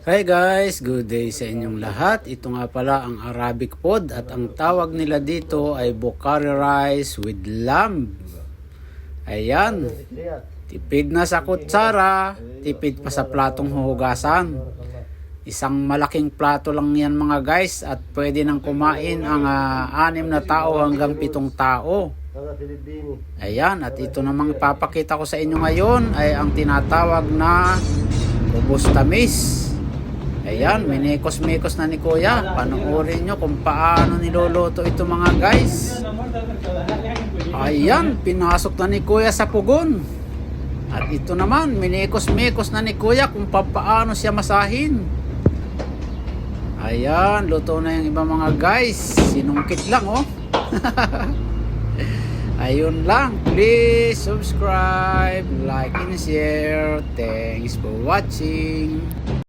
Hi guys, good day sa inyong lahat. Ito nga pala ang Arabic pod at ang tawag nila dito ay Bukhari rice with lamb. Ayan, tipid na sa kutsara, tipid pa sa platong huhugasan. Isang malaking plato lang yan mga guys at pwede nang kumain ang 6 na tao hanggang 7 tao. Ayan, at ito namang ipapakita ko sa inyo ngayon ay ang tinatawag na ubos tamis. Ayan, minikos-mikos na ni Kuya. Panoorin nyo kung paano niluluto ito mga guys. Ayan, pinasok na ni Kuya sa pugon. At ito naman, minikos-mikos na ni Kuya kung paano siya masahin. Ayan, luto na yung iba mga guys. Sinungkit lang oh. Ayun lang. Please subscribe, like and share. Thanks for watching.